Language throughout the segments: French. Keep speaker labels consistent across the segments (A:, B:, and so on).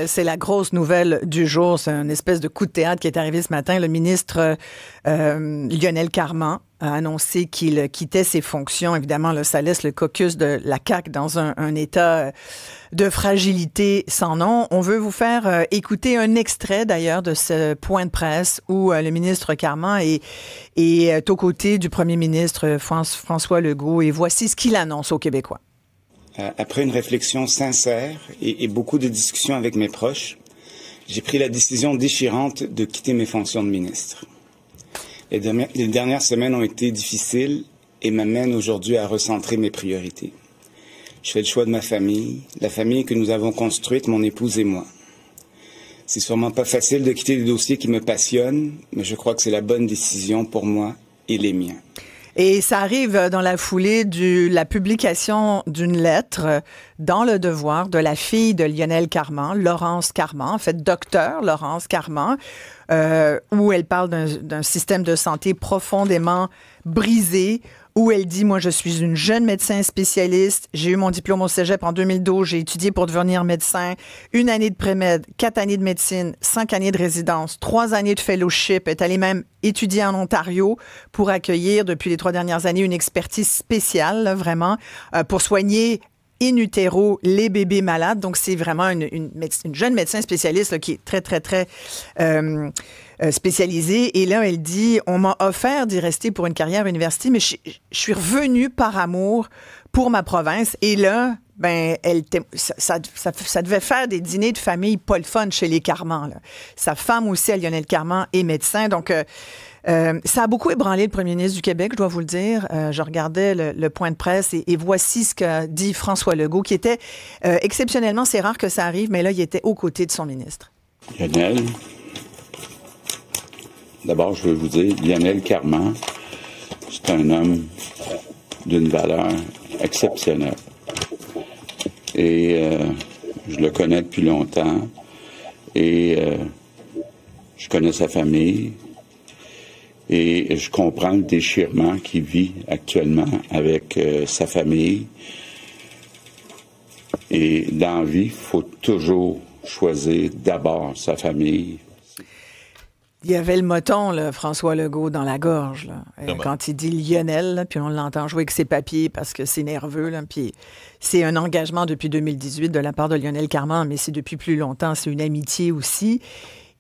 A: C'est la grosse nouvelle du jour. C'est une espèce de coup de théâtre qui est arrivé ce matin. Le ministre Lionel Carman a annoncé qu'il quittait ses fonctions. Évidemment, là, ça laisse le caucus de la CAQ dans un état de fragilité sans nom. On veut vous faire écouter un extrait d'ailleurs de ce point de presse où le ministre Carman est aux côtés du premier ministre François Legault. Et voici ce qu'il annonce aux Québécois.
B: Après une réflexion sincère et beaucoup de discussions avec mes proches, j'ai pris la décision déchirante de quitter mes fonctions de ministre. Les dernières semaines ont été difficiles et m'amènent aujourd'hui à recentrer mes priorités. Je fais le choix de ma famille, la famille que nous avons construite, mon épouse et moi. C'est sûrement pas facile de quitter des dossiers qui me passionnent, mais je crois que c'est la bonne décision pour moi et les miens.
A: Et ça arrive dans la foulée de la publication d'une lettre dans Le Devoir de la fille de Lionel Carman, Laurence Carman, en fait, docteur Laurence Carman, où elle parle d'un système de santé profondément brisé, où elle dit, moi, je suis une jeune médecin spécialiste, j'ai eu mon diplôme au cégep en 2012, j'ai étudié pour devenir médecin, 1 année de pré-med, 4 années de médecine, 5 années de résidence, 3 années de fellowship, est allée même étudier en Ontario pour accueillir, depuis les 3 dernières années, une expertise spéciale, là, vraiment, pour soigner in utero les bébés malades. Donc, c'est vraiment une jeune médecin spécialiste là, qui est très, très, très spécialisée. Et là, elle dit, on m'a offert d'y rester pour une carrière universitaire, mais je suis revenue par amour pour ma province. Et là, ben, ça devait faire des dîners de famille pas le fun chez les Carman. Là. Sa femme aussi, Lionel Carman, est médecin. Donc, ça a beaucoup ébranlé le premier ministre du Québec, je dois vous le dire. Je regardais le point de presse et voici ce qu'a dit François Legault, qui était exceptionnellement, c'est rare que ça arrive, mais là, il était aux côtés de son ministre.
C: Lionel, d'abord, je veux vous dire, Lionel Carman, c'est un homme d'une valeur exceptionnelle. Et je le connais depuis longtemps. Et je connais sa famille. Et je comprends le déchirement qu'il vit actuellement avec sa famille. Et dans la vie, il faut toujours choisir d'abord sa famille.
A: Il y avait le moton, là, François Legault, dans la gorge. Là. Quand il dit Lionel, là, puis on l'entend jouer avec ses papiers parce que c'est nerveux. Là, puis c'est un engagement depuis 2018 de la part de Lionel Carman, mais c'est depuis plus longtemps. C'est une amitié aussi.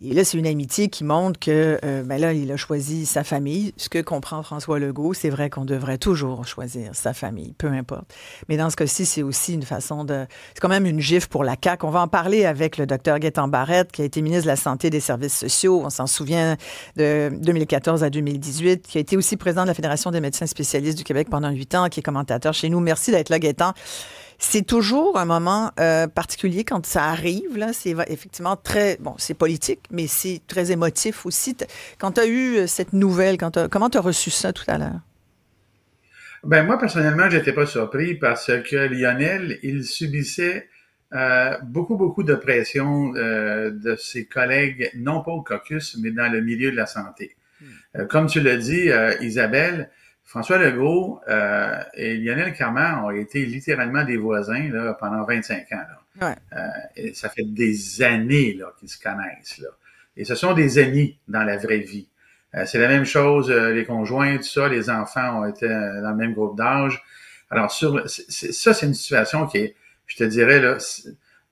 A: Et là, c'est une amitié qui montre que, ben là, il a choisi sa famille. Ce que comprend François Legault, c'est vrai qu'on devrait toujours choisir sa famille, peu importe. Mais dans ce cas-ci, c'est aussi une façon de... C'est quand même une gifle pour la CAQ. On va en parler avec le docteur Gaétan Barrette, qui a été ministre de la Santé et des Services sociaux. On s'en souvient de 2014 à 2018, qui a été aussi président de la Fédération des médecins spécialistes du Québec pendant 8 ans, qui est commentateur chez nous. Merci d'être là, Gaétan. C'est toujours un moment particulier quand ça arrive. Là, c'est effectivement très... Bon, c'est politique, mais c'est très émotif aussi. Quand tu as eu cette nouvelle, comment tu as reçu ça tout à l'heure?
D: Ben moi, personnellement, j'étais pas surpris parce que Lionel, il subissait beaucoup de pression de ses collègues, non pas au caucus, mais dans le milieu de la santé. Comme tu l'as dit, Isabelle, François Legault et Lionel Carman ont été littéralement des voisins là, pendant 25 ans. Là. Ouais. Et ça fait des années là, qu'ils se connaissent. Là. Et ce sont des amis dans la vraie vie. C'est la même chose, les conjoints, tout ça, les enfants ont été dans le même groupe d'âge. Alors, c'est une situation qui est, je te dirais, là,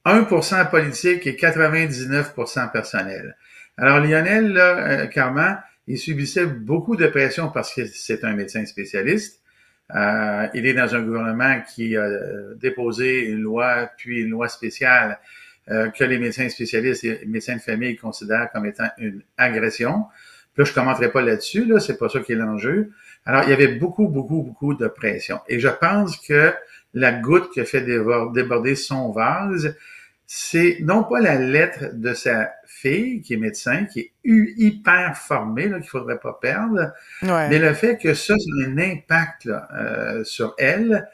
D: 1% politique et 99% personnel. Alors, Lionel là, Carman, il subissait beaucoup de pression parce que c'est un médecin spécialiste. Il est dans un gouvernement qui a déposé une loi, puis une loi spéciale que les médecins spécialistes et les médecins de famille considèrent comme étant une agression. Puis là, je ne commenterai pas là-dessus, là, c'est pas ça qui est l'enjeu. Alors, il y avait beaucoup de pression. Et je pense que la goutte qui a fait déborder son vase, c'est non pas la lettre de sa fille, qui est médecin, qui est hyper formée, là, qu'il faudrait pas perdre, ouais. Mais le fait que ça a un impact là, sur elle,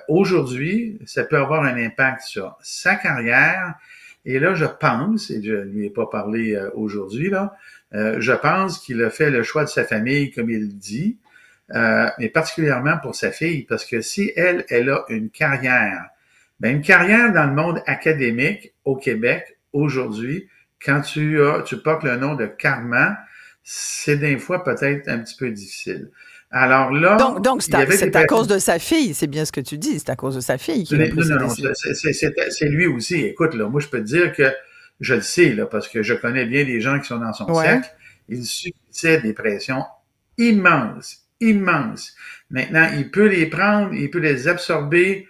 D: aujourd'hui, ça peut avoir un impact sur sa carrière. Et là, je pense, et je ne lui ai pas parlé aujourd'hui, là, je pense qu'il a fait le choix de sa famille, comme il dit, mais particulièrement pour sa fille, parce que si elle a une carrière, ben une carrière dans le monde académique au Québec aujourd'hui, quand tu portes le nom de Karma, c'est des fois peut-être un petit peu difficile. Alors là,
A: donc c'est à cause de sa fille, c'est bien ce que tu dis, c'est à cause de sa fille qu'il a pris cette décision.
D: C'est lui aussi. Écoute, là, moi, je peux te dire que je le sais, là, parce que je connais bien les gens qui sont dans son cercle. Il subissait des pressions immenses. Maintenant, il peut les prendre, il peut les absorber.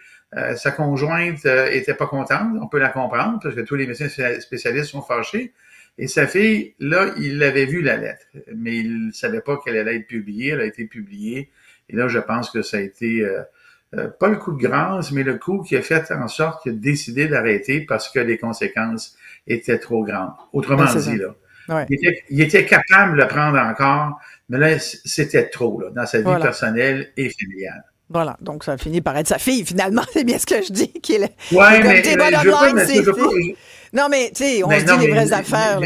D: Sa conjointe était pas contente, on peut la comprendre, parce que tous les médecins spécialistes sont fâchés. Et sa fille, là, il avait vu la lettre, mais il ne savait pas qu'elle allait être publiée. Elle a été publiée. Et là, je pense que ça a été pas le coup de grâce, mais le coup qui a fait en sorte qu'il a décidé d'arrêter parce que les conséquences étaient trop grandes. Autrement dit, là. Ouais. Il était capable de le prendre encore, mais là, c'était trop, là, dans sa vie personnelle et familiale.
A: Voilà, donc ça a fini par être sa fille, finalement, c'est bien ce que je dis. Non, mais tu sais, on se dit les vraies affaires.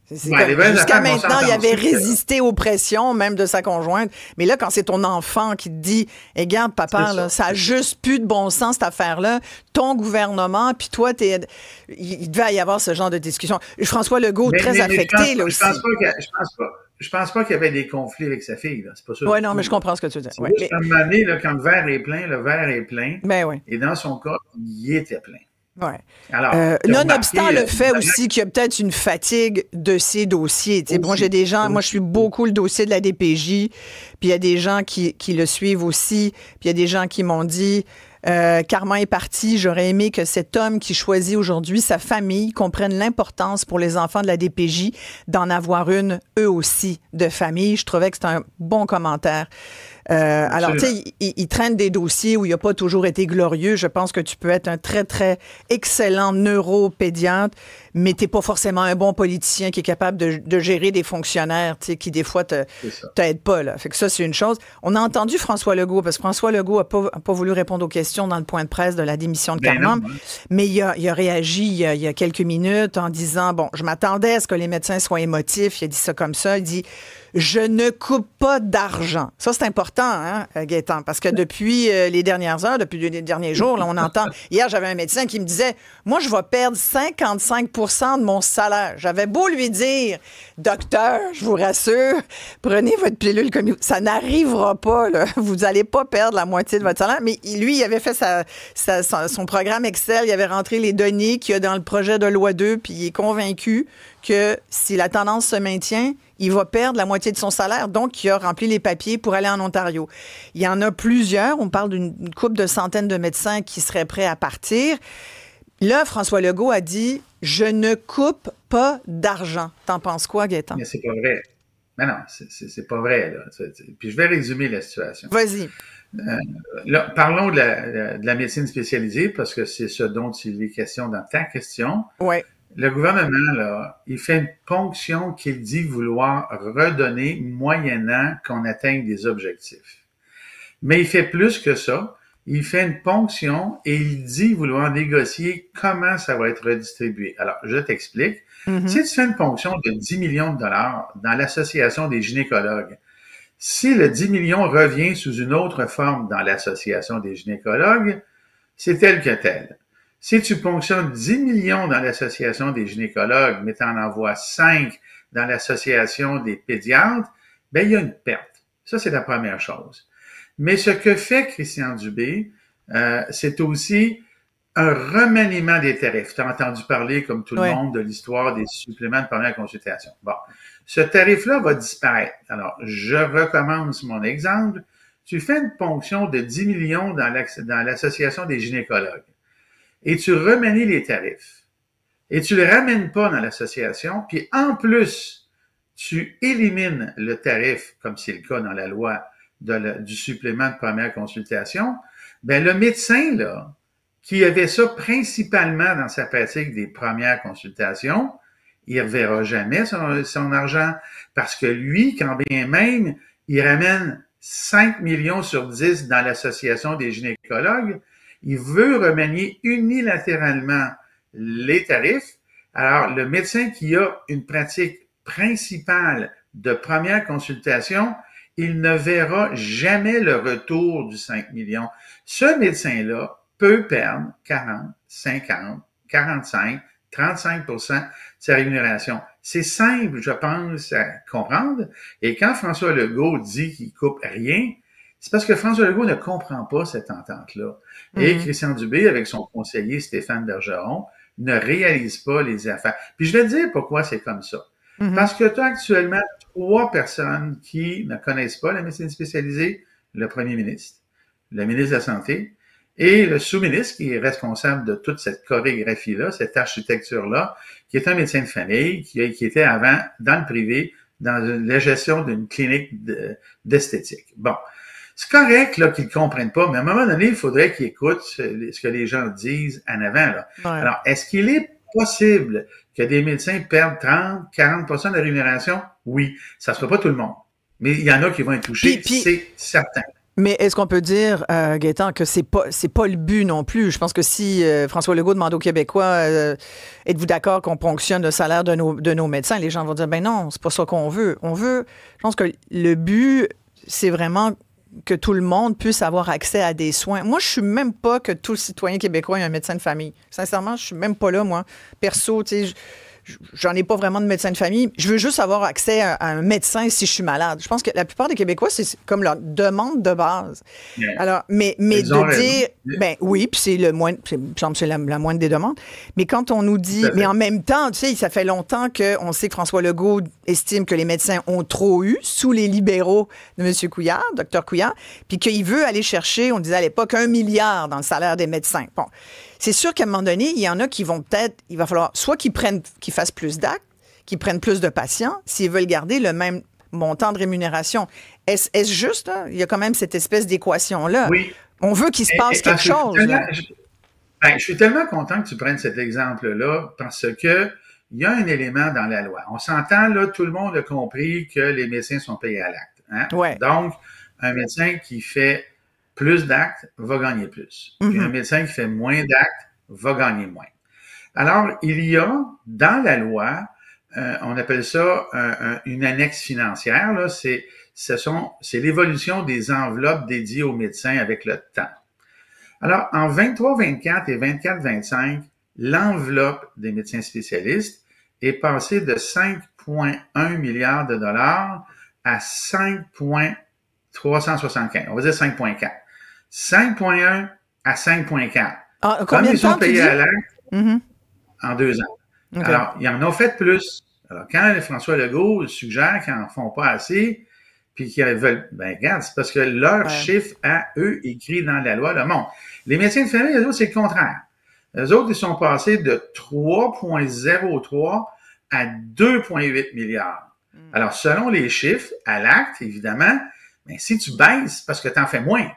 A: Jusqu'à maintenant, il avait résisté aux pressions, même de sa conjointe. Mais là, quand c'est ton enfant qui te dit, hey, regarde, papa, là, ça a juste plus de bon sens, cette affaire-là. Ton gouvernement, puis toi, il devait y avoir ce genre de discussion. François Legault, très affecté, là aussi.
D: Je pense pas qu'il y avait des conflits avec sa fille, là. C'est pas ça.
A: Oui, non, mais je comprends ce que tu dis.
D: Ouais, juste à un moment donné, là, quand le verre est plein.
A: Ben oui.
D: Et dans son cas, il était plein.
A: Ouais. Alors, nonobstant le fait aussi qu'il y a peut-être une fatigue de ces dossiers. Moi, j'ai des gens, moi, je suis beaucoup le dossier de la DPJ, puis il y a des gens qui le suivent aussi, puis il y a des gens qui m'ont dit, Carmen est parti, j'aurais aimé que cet homme qui choisit aujourd'hui sa famille comprenne l'importance pour les enfants de la DPJ d'en avoir une, eux aussi, de famille. Je trouvais que c'était un bon commentaire. Alors, tu sais, il traîne des dossiers où il n'a pas toujours été glorieux. Je pense que tu peux être un très, très excellent neuropédiatre, mais tu n'es pas forcément un bon politicien qui est capable de gérer des fonctionnaires, tu sais, qui des fois t'aident pas, là. Fait que ça, c'est une chose. On a entendu François Legault, parce que François Legault n'a pas voulu répondre aux questions dans le point de presse de la démission de Carman, mais il a réagi il y a quelques minutes en disant, bon, je m'attendais à ce que les médecins soient émotifs. Il a dit ça comme ça. Il dit, je ne coupe pas d'argent. Ça, c'est important, hein, Gaétan, parce que depuis les dernières heures, depuis les derniers jours, là, on entend... Hier, j'avais un médecin qui me disait, moi, je vais perdre 55% de mon salaire. J'avais beau lui dire, docteur, je vous rassure, prenez votre pilule comme... Ça n'arrivera pas, là. Vous n'allez pas perdre la moitié de votre salaire. Mais lui, il avait fait son programme Excel, il avait rentré les données qu'il y a dans le projet de loi 2, puis il est convaincu que si la tendance se maintient, il va perdre la moitié de son salaire. Donc, il a rempli les papiers pour aller en Ontario. Il y en a plusieurs. On parle d'une couple de centaines de médecins qui seraient prêts à partir. Là, François Legault a dit « Je ne coupe pas d'argent ». T'en penses quoi, Gaétan?
D: Mais c'est pas vrai. Mais non, c'est pas vrai, là. Puis je vais résumer la situation.
A: Vas-y.
D: Là, parlons de la médecine spécialisée, parce que c'est ce dont il est question dans ta question.
A: Oui.
D: Le gouvernement, là, il fait une ponction qu'il dit vouloir redonner moyennant qu'on atteigne des objectifs. Mais il fait plus que ça. Il fait une ponction et il dit vouloir négocier comment ça va être redistribué. Alors, je t'explique. Si tu fais une ponction de 10 millions de dollars dans l'Association des gynécologues, si le 10 millions revient sous une autre forme dans l'Association des gynécologues, c'est tel que tel. Si tu ponctionnes 10 millions dans l'Association des gynécologues, mais tu en envoies 5 dans l'Association des pédiatres, ben il y a une perte. Ça, c'est la première chose. Mais ce que fait Christian Dubé, c'est aussi un remaniement des tarifs. Tu as entendu parler, comme tout le monde, de l'histoire des suppléments de première consultation. Bon, ce tarif-là va disparaître. Alors, je recommence mon exemple. Tu fais une ponction de 10 millions dans l'Association des gynécologues. Et tu remanies les tarifs, et tu le ramènes pas dans l'association, puis en plus, tu élimines le tarif, comme c'est le cas dans la loi du supplément de première consultation, ben le médecin, là, qui avait ça principalement dans sa pratique des premières consultations, il ne reverra jamais son argent, parce que lui, quand bien même, il ramène 5 millions sur 10 dans l'association des gynécologues, il veut remanier unilatéralement les tarifs. Alors, le médecin qui a une pratique principale de première consultation, il ne verra jamais le retour du 5 millions. Ce médecin-là peut perdre 40, 50, 45, 35 de sa rémunération. C'est simple, je pense, à comprendre. Et quand François Legault dit qu'il coupe rien, c'est parce que François Legault ne comprend pas cette entente-là. Et Christian Dubé, avec son conseiller Stéphane Bergeron, ne réalise pas les affaires. Puis je vais te dire pourquoi c'est comme ça. Parce que tu as actuellement 3 personnes qui ne connaissent pas la médecine spécialisée, le premier ministre, le ministre de la Santé et le sous-ministre qui est responsable de toute cette chorégraphie-là, cette architecture-là, qui est un médecin de famille, qui était avant dans le privé, dans la gestion d'une clinique d'esthétique. Bon. C'est correct là qu'ils ne comprennent pas, mais à un moment donné, il faudrait qu'ils écoutent ce que les gens disent en avant. Là. Ouais. Alors, est-ce qu'il est possible que des médecins perdent 30-40% de la rémunération? Oui, ça ne sera pas tout le monde. Mais il y en a qui vont être touchés, c'est certain.
A: Mais est-ce qu'on peut dire, Gaétan, que c'est pas le but non plus? Je pense que si François Legault demande aux Québécois, êtes-vous d'accord qu'on ponctionne le salaire de nos médecins? Les gens vont dire, ben non, c'est pas ça qu'on veut. Je pense que le but, c'est vraiment que tout le monde puisse avoir accès à des soins. Moi, je suis même pas que tout citoyen québécois ait un médecin de famille. Sincèrement, je suis même pas là, moi. Perso, tu sais, j'en ai pas vraiment de médecin de famille. Je veux juste avoir accès à un médecin si je suis malade. Je pense que la plupart des Québécois, c'est comme leur demande de base. Yeah. Alors, mais de dire, ben oui, puis c'est le moins, c'est la moindre des demandes. Mais quand on nous dit, mais en même temps, tu sais, ça fait longtemps qu'on sait que François Legault estime que les médecins ont trop eu sous les libéraux de M. Couillard, Dr Couillard, puis qu'il veut aller chercher, on disait à l'époque, 1 milliard dans le salaire des médecins. Bon. C'est sûr qu'à un moment donné, il y en a qui vont peut-être, il va falloir soit qu'ils fassent plus d'actes, qu'ils prennent plus de patients, s'ils veulent garder le même montant de rémunération. Est-ce juste, là? Il y a quand même cette espèce d'équation-là. Oui. On veut qu'il se passe quelque chose.
D: Je suis tellement content que tu prennes cet exemple-là parce que il y a un élément dans la loi. On s'entend, là, tout le monde a compris que les médecins sont payés à l'acte. Hein? Ouais. Donc, un médecin qui fait plus d'actes va gagner plus. Puis un médecin qui fait moins d'actes va gagner moins. Alors, il y a dans la loi, on appelle ça une annexe financière. Là, c'est l'évolution des enveloppes dédiées aux médecins avec le temps. Alors, en 23-24 et 24-25, l'enveloppe des médecins spécialistes est passée de 5,1 milliards de dollars à 5,375. On va dire 5,4. 5,1 à 5,4.
A: Ah, combien de temps tu dis?
D: À l'acte en 2 ans. Okay. Alors, ils en ont fait plus. Alors, quand François Legault suggère qu'ils n'en font pas assez, puis qu'ils veulent, ben regarde, c'est parce que leur chiffre à eux écrit dans la loi le montre. Les médecins de famille, eux autres, c'est le contraire. Eux autres, ils sont passés de 3,03 à 2,8 milliards. Alors, selon les chiffres, à l'acte, évidemment, ben, si tu baisses, c'est parce que tu en fais moins.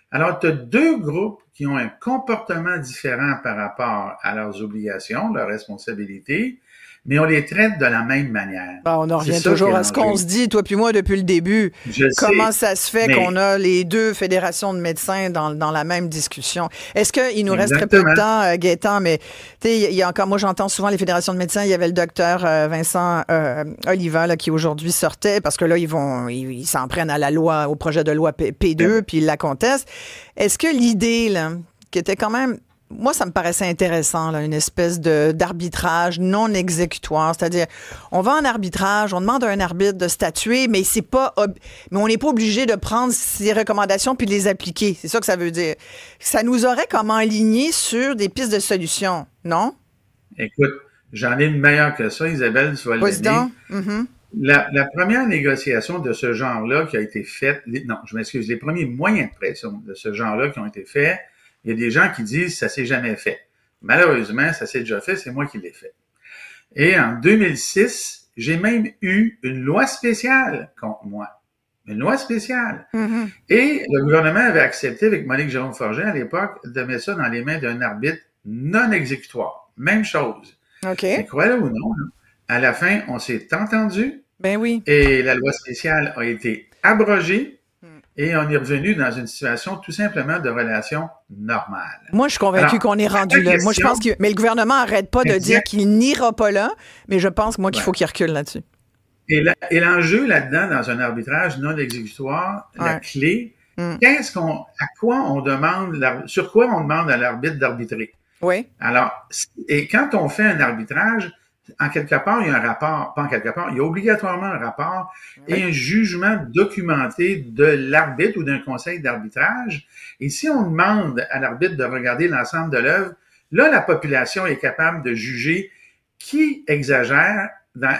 D: Alors, tu as 2 groupes qui ont un comportement différent par rapport à leurs obligations, leurs responsabilités, mais on les traite de la même manière.
A: Ben, on en revient toujours à ce qu'on se dit, toi puis moi, depuis le début. Comment ça se fait qu'on a les 2 fédérations de médecins dans la même discussion? Est-ce qu'il nous reste très peu de temps, Gaétan, mais tu sais, il y a encore, moi j'entends souvent les fédérations de médecins, il y avait le docteur Vincent Oliva là, qui aujourd'hui sortait, parce que là, ils s'en prennent à la loi, au projet de loi P2, puis ils la contestent. Est-ce que l'idée, là, qui était quand même... Moi, ça me paraissait intéressant, là, une espèce d'arbitrage non exécutoire. C'est-à-dire, on va en arbitrage, on demande à un arbitre de statuer, mais on n'est pas obligé de prendre ses recommandations puis de les appliquer. C'est ça que ça veut dire. Ça nous aurait comme aligné sur des pistes de solutions, non?
D: Écoute, j'en ai une meilleure que ça, Isabelle, tu vas l'aimer. La première négociation de ce genre-là qui a été faite, les premiers moyens de pression de ce genre-là qui ont été faits, il y a des gens qui disent « ça s'est jamais fait ». Malheureusement, ça s'est déjà fait, c'est moi qui l'ai fait. Et en 2006, j'ai même eu une loi spéciale contre moi. Une loi spéciale. Et le gouvernement avait accepté, avec Monique Jérôme-Forget à l'époque, de mettre ça dans les mains d'un arbitre non exécutoire. Même chose.
A: OK.
D: Mais croyez-le ou non, à la fin, on s'est entendu.
A: Ben oui.
D: Et la loi spéciale a été abrogée. Et on est revenu dans une situation tout simplement de relation normale.
A: Moi, je suis convaincu qu'on est rendu là. Moi, je pense que, mais le gouvernement n'arrête pas de dire qu'il n'ira pas là, mais je pense, moi, qu'il faut qu'il recule là-dessus.
D: Et l'enjeu là-dedans, dans un arbitrage non exécutoire, la clé, sur quoi on demande à l'arbitre d'arbitrer?
A: Oui.
D: Alors, et quand on fait un arbitrage, en quelque part, il y a un rapport, pas en quelque part, il y a obligatoirement un rapport et un jugement documenté de l'arbitre ou d'un conseil d'arbitrage. Et si on demande à l'arbitre de regarder l'ensemble de l'œuvre, là, la population est capable de juger qui exagère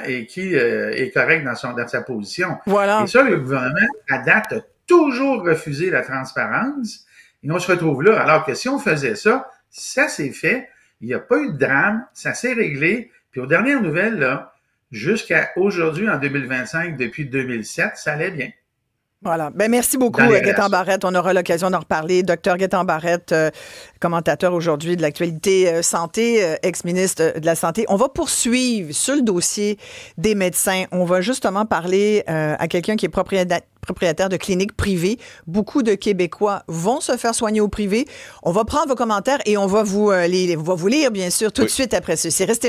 D: et qui est correct dans sa position.
A: Voilà.
D: Et ça, le gouvernement, à date, a toujours refusé la transparence. Et on se retrouve là. Alors que si on faisait ça, ça s'est fait. Il n'y a pas eu de drame. Ça s'est réglé. Puis aux dernières nouvelles, là, jusqu'à aujourd'hui, en 2025, depuis 2007, ça allait bien.
A: Voilà. Ben, merci beaucoup, Gaétan Barrette. On aura l'occasion d'en reparler. Docteur Gaétan Barrette, commentateur aujourd'hui de l'actualité santé, ex-ministre de la Santé. On va poursuivre sur le dossier des médecins. On va justement parler à quelqu'un qui est propriétaire de cliniques privées. Beaucoup de Québécois vont se faire soigner au privé. On va prendre vos commentaires et on va vous lire, bien sûr, tout de suite après ceci. Restez là.